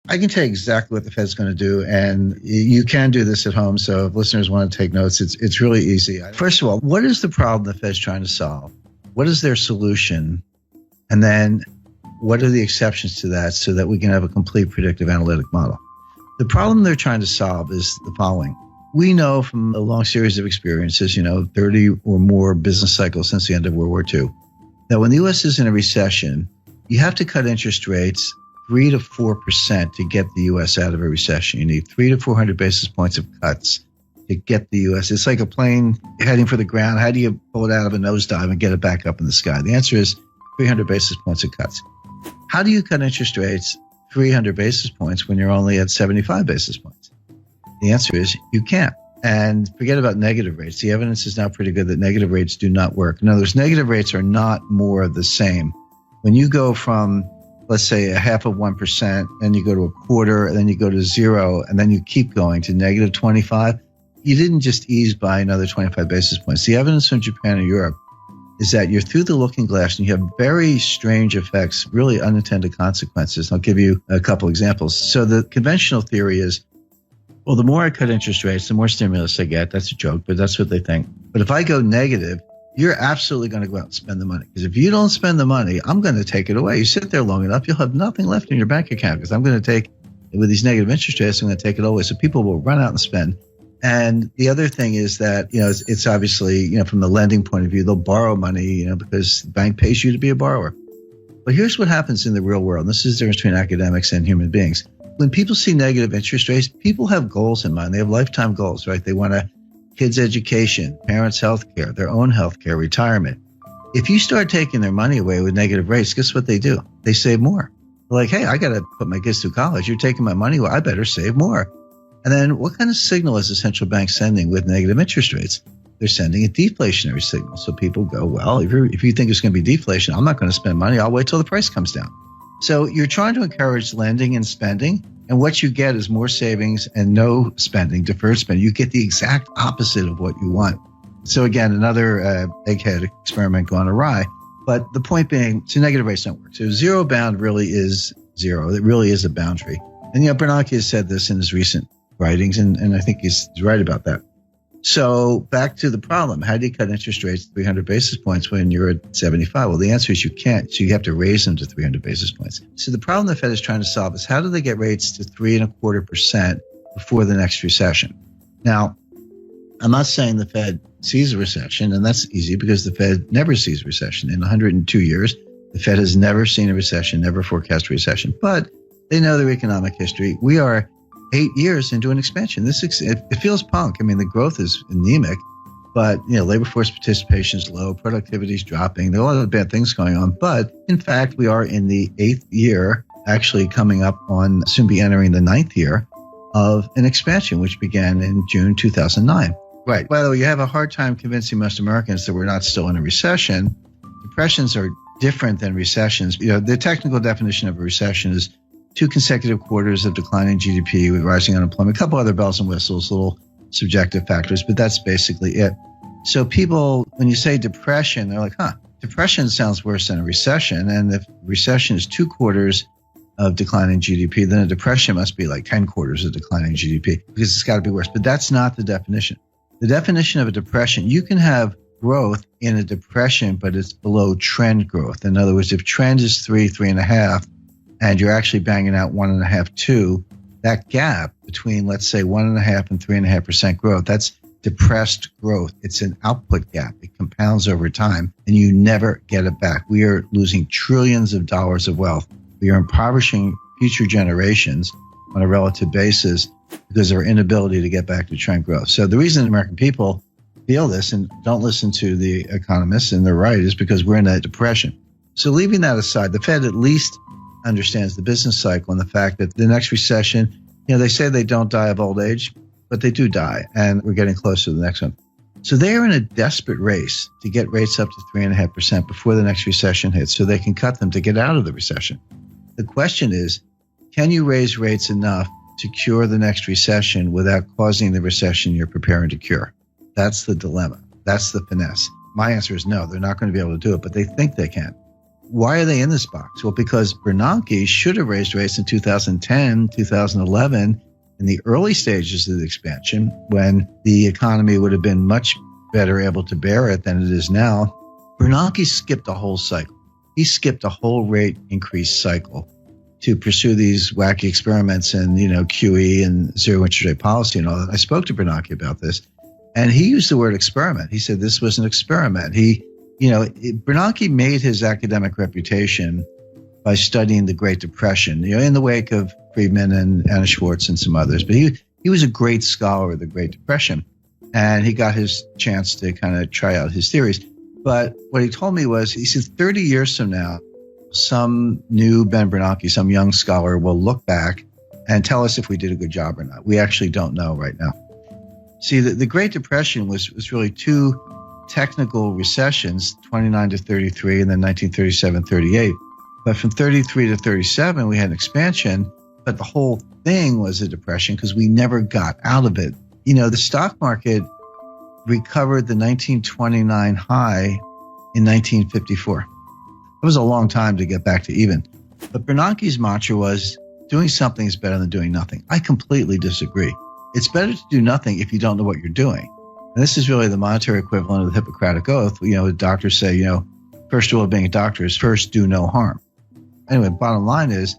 I can tell you exactly what the Fed's going to do, and you can do this at home. So if listeners want to take notes, it's really easy. First of all, what is the problem the Fed's trying to solve? What is their solution? And then what are the exceptions to that so that we can have a complete predictive analytic model? The problem they're trying to solve is the following. We know from a long series of experiences, 30 or more business cycles since the end of World War II, that when the U.S. is in a recession, you have to cut interest rates 3 to 4% to get the U.S. out of a recession. You need 300 to 400 basis points of cuts to get the U.S. It's like a plane heading for the ground. How do you pull it out of a nosedive and get it back up in the sky? The answer is 300 basis points of cuts. How do you cut interest rates 300 basis points when you're only at 75 basis points? The answer is you can't. And forget about negative rates. The evidence is now pretty good that negative rates do not work. In other words, negative rates are not more of the same. When you go from, let's say, 0.5%, and you go to 1/4, and then you go to 0, and then you keep going to negative 25, you didn't just ease by another 25 basis points. The evidence from Japan and Europe is that you're through the looking glass and you have very strange effects, really unintended consequences. I'll give you a couple examples. So the conventional theory is, well, the more I cut interest rates, the more stimulus I get. That's a joke, but that's what they think. But if I go negative, you're absolutely going to go out and spend the money. Because if you don't spend the money, I'm going to take it away. You sit there long enough, you'll have nothing left in your bank account because I'm going to take, with these negative interest rates, I'm going to take it away. So people will run out and spend. And the other thing is that, it's obviously, from the lending point of view, they'll borrow money, because the bank pays you to be a borrower. But here's what happens in the real world. And this is the difference between academics and human beings. When people see negative interest rates, people have goals in mind. They have lifetime goals, right? They want kids' education, parents' health care, their own health care, retirement. If you start taking their money away with negative rates, guess what they do? They save more. They're like, hey, I got to put my kids through college. You're taking my money. Well, I better save more. And then what kind of signal is the central bank sending with negative interest rates? They're sending a deflationary signal. So people go, well, if you think it's going to be deflation, I'm not going to spend money. I'll wait till the price comes down. So you're trying to encourage lending and spending. And what you get is more savings and no spending, deferred spending. You get the exact opposite of what you want. So again, another egghead experiment gone awry. But the point being, so negative rates don't work. So zero bound really is zero. It really is a boundary. And Bernanke has said this in his recent writings, and I think he's right about that. So back to the problem. How do you cut interest rates 300 basis points when you're at 75? Well, the answer is you can't. So you have to raise them to 300 basis points. So the problem the Fed is trying to solve is how do they get rates to 3.25% before the next recession? Now, I'm not saying the Fed sees a recession, and that's easy because the Fed never sees a recession. In 102 years, the Fed has never seen a recession, never forecast a recession. But they know their economic history. We are 8 years into an expansion. It feels punk. I mean, the growth is anemic, but labor force participation is low, productivity is dropping. There are a lot of bad things going on, but in fact, we are in the 8th year, actually coming up on soon be entering the 9th year of an expansion, which began in June 2009. Right. By the way, you have a hard time convincing most Americans that we're not still in a recession. Depressions are different than recessions. The technical definition of a recession is 2 consecutive quarters of declining GDP with rising unemployment, a couple other bells and whistles, little subjective factors, but that's basically it. So people, when you say depression, they're like, depression sounds worse than a recession. And if recession is 2 quarters of declining GDP, then a depression must be like 10 quarters of declining GDP because it's got to be worse. But that's not the definition. The definition of a depression, you can have growth in a depression, but it's below trend growth. In other words, if trend is 3.5, and you're actually banging out 1.5, 2, that gap between, let's say, 1.5 and 3.5% growth, that's depressed growth. It's an output gap. It compounds over time, and you never get it back. We are losing trillions of dollars of wealth. We are impoverishing future generations on a relative basis because of our inability to get back to trend growth. So the reason American people feel this and don't listen to the economists, and they're right, is because we're in a depression. So leaving that aside, the Fed at least understands the business cycle and the fact that the next recession, they say they don't die of old age, but they do die, and we're getting close to the next one. So they're in a desperate race to get rates up to 3.5% before the next recession hits so they can cut them to get out of the recession. The question is, can you raise rates enough to cure the next recession without causing the recession you're preparing to cure? That's the dilemma. That's the finesse. My answer is no, they're not going to be able to do it, but they think they can. Why are they in this box? Well, because Bernanke should have raised rates in 2010, 2011, in the early stages of the expansion, when the economy would have been much better able to bear it than it is now. Bernanke skipped a whole cycle. He skipped a whole rate increase cycle to pursue these wacky experiments and, QE and zero interest rate policy and all that. I spoke to Bernanke about this, and he used the word experiment. He said this was an experiment. Bernanke made his academic reputation by studying the Great Depression, in the wake of Friedman and Anna Schwartz and some others. But he was a great scholar of the Great Depression, and he got his chance to kind of try out his theories. But what he told me was, he said 30 years from now, some new Ben Bernanke, some young scholar will look back and tell us if we did a good job or not. We actually don't know right now. See, the Great Depression was really two technical recessions, 29 to 33 and then 1937-38. But from 33 to 37, we had an expansion, but the whole thing was a depression because we never got out of it. The stock market recovered the 1929 high in 1954. It was a long time to get back to even. But Bernanke's mantra was, doing something is better than doing nothing. I completely disagree. It's better to do nothing if you don't know what you're doing. And this is really the monetary equivalent of the Hippocratic Oath. Doctors say, first rule of being a doctor is first do no harm. Anyway, bottom line is,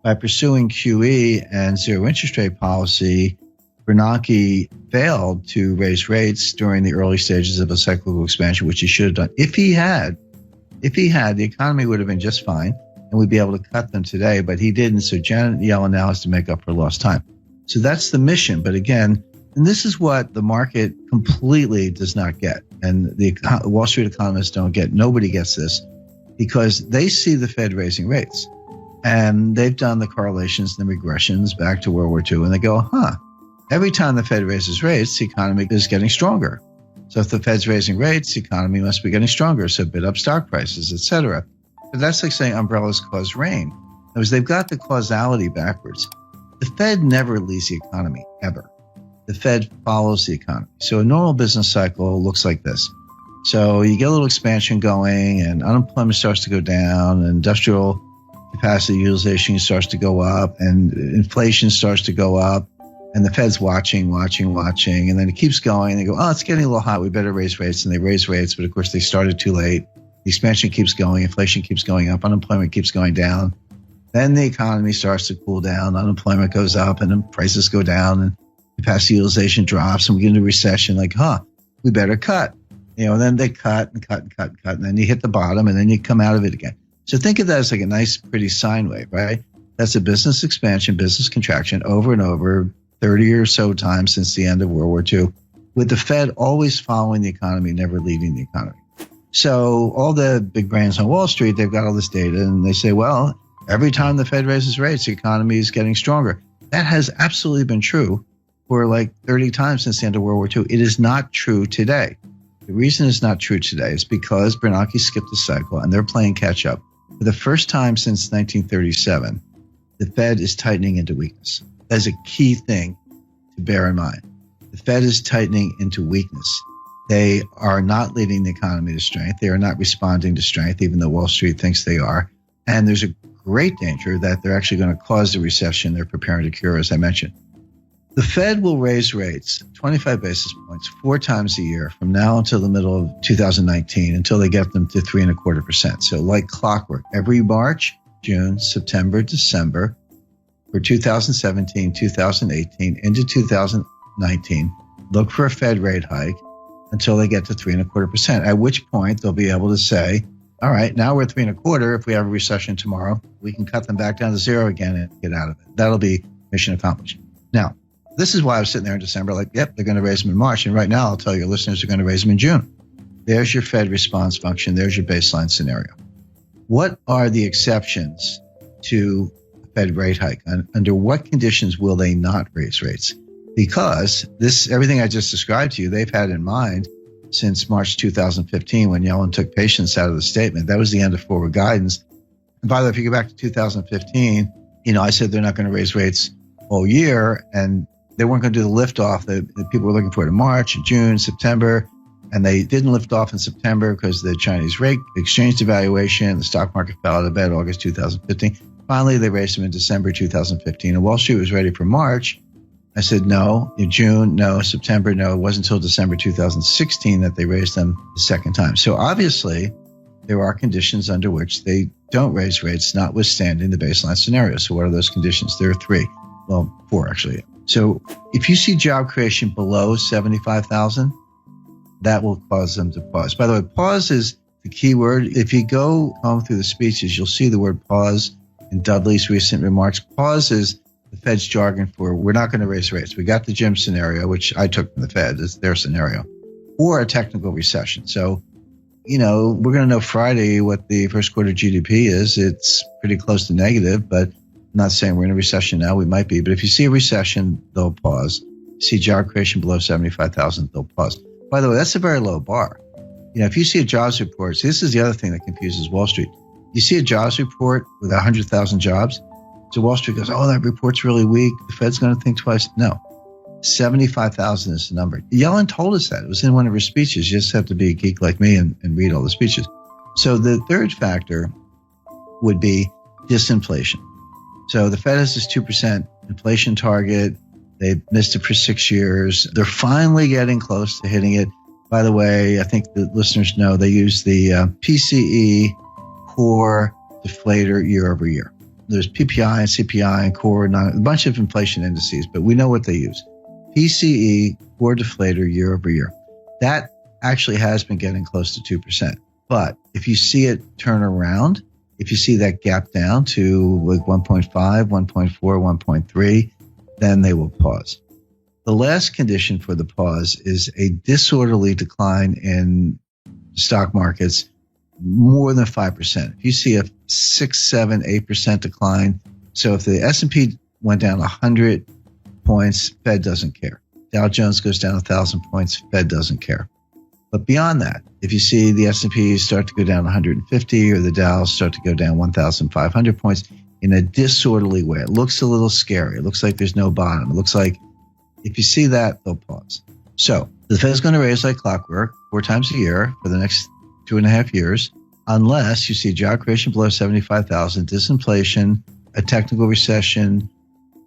by pursuing QE and zero interest rate policy, Bernanke failed to raise rates during the early stages of a cyclical expansion, which he should have done. If he had, the economy would have been just fine, and we'd be able to cut them today, but he didn't. So Janet Yellen now has to make up for lost time. So that's the mission. But again, and this is what the market completely does not get, and the Wall Street economists don't get. Nobody gets this, because they see the Fed raising rates, and they've done the correlations and the regressions back to World War II, and they go, every time the Fed raises rates, the economy is getting stronger. So if the Fed's raising rates, the economy must be getting stronger, so bid up stock prices, et cetera. But that's like saying umbrellas cause rain. Because they've got the causality backwards. The Fed never leads the economy, ever. The Fed follows the economy. So a normal business cycle looks like this. So you get a little expansion going, and unemployment starts to go down, and industrial capacity utilization starts to go up, and inflation starts to go up. And the Fed's watching, and then it keeps going. And they go, it's getting a little hot. We better raise rates. And they raise rates, but of course they started too late. The expansion keeps going. Inflation keeps going up. Unemployment keeps going down. Then the economy starts to cool down. Unemployment goes up, and then prices go down, and capacity utilization drops, and we get into recession. We better cut. And then they cut, and then you hit the bottom, and then you come out of it again. So think of that as like a nice, pretty sine wave, right? That's a business expansion, business contraction over and over, 30 or so times since the end of World War II, with the Fed always following the economy, never leading the economy. So all the big brains on Wall Street, they've got all this data, and they say, well, every time the Fed raises rates, the economy is getting stronger. That has absolutely been true for like 30 times since the end of World War II. It is not true today. The reason it's not true today is because Bernanke skipped a cycle, and they're playing catch up. For the first time since 1937, the Fed is tightening into weakness. That is a key thing to bear in mind. The Fed is tightening into weakness. They are not leading the economy to strength. They are not responding to strength, even though Wall Street thinks they are. And there's a great danger that they're actually going to cause the recession they're preparing to cure, as I mentioned. The Fed will raise rates 25 basis points 4 times a year from now until the middle of 2019, until they get them to 3.25%. So like clockwork, every March, June, September, December, for 2017, 2018, into 2019, look for a Fed rate hike until they get to 3.25%, at which point they'll be able to say, all right, now we're at 3.25. If we have a recession tomorrow, we can cut them back down to 0 again and get out of it. That'll be mission accomplished. Now, this is why I was sitting there in December like, yep, they're going to raise them in March. And right now, I'll tell your listeners they're going to raise them in June. There's your Fed response function. There's your baseline scenario. What are the exceptions to Fed rate hike? Under what conditions will they not raise rates? Because everything I just described to you, they've had in mind since March 2015 when Yellen took patience out of the statement. That was the end of forward guidance. And by the way, if you go back to 2015, I said they're not going to raise rates all year, and they weren't going to do the liftoff that people were looking for in March, June, September. And they didn't lift off in September because of the Chinese rate exchange devaluation. The stock market fell out of bed August 2015. Finally, they raised them in December 2015. And Wall Street was ready for March. I said, no. In June, no. September, no. It wasn't until December 2016 that they raised them the second time. So obviously, there are conditions under which they don't raise rates, notwithstanding the baseline scenario. So what are those conditions? There are three. Well, four, actually. So if you see job creation below 75,000, that will cause them to pause. By the way, pause is the key word. If you go home through the speeches, you'll see the word pause in Dudley's recent remarks. Pause is the Fed's jargon for we're not going to raise rates. We got the Jim scenario, which I took from the Fed, is their scenario, or a technical recession. So, we're going to know Friday what the first quarter GDP is. It's pretty close to negative, but I'm not saying we're in a recession now. We might be. But if you see a recession, they'll pause. You see job creation below 75,000, they'll pause. By the way, that's a very low bar. If you see a jobs report, this is the other thing that confuses Wall Street. You see a jobs report with 100,000 jobs. So Wall Street goes, oh, that report's really weak. The Fed's going to think twice. No, 75,000 is the number. Yellen told us that. It was in one of her speeches. You just have to be a geek like me and read all the speeches. So the third factor would be disinflation. So the Fed has this 2% inflation target. They've missed it for 6 years. They're finally getting close to hitting it. By the way, I think the listeners know they use the PCE core deflator year over year. There's PPI and CPI and core, a bunch of inflation indices, but we know what they use. PCE core deflator year over year. That actually has been getting close to 2%. But if you see it turn around, if you see that gap down to like 1.5, 1.4, 1.3, then they will pause. The last condition for the pause is a disorderly decline in stock markets more than 5%. If you see a 6, 7, 8% decline, so if the S&P went down 100 points, Fed doesn't care. Dow Jones goes down 1,000 points, Fed doesn't care. But beyond that, if you see the S&P start to go down 150 or the Dow start to go down 1,500 points, in a disorderly way. It looks a little scary. It looks like there's no bottom. It looks like if you see that, they'll pause. So the Fed's going to raise like clockwork 4 times a year for the next 2.5 years, unless you see job creation below 75,000, disinflation, a technical recession.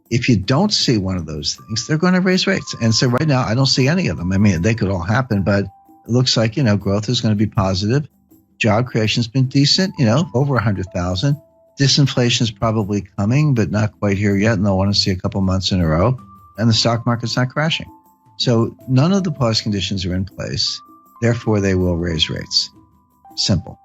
If you don't see one of those things, they're going to raise rates. And so right now, I don't see any of them. I mean, they could all happen, but it looks like, growth is going to be positive. Job creation's been decent, over 100,000. Disinflation is probably coming, but not quite here yet, and they'll want to see a couple months in a row. And the stock market's not crashing. So none of the pause conditions are in place. Therefore, they will raise rates. Simple.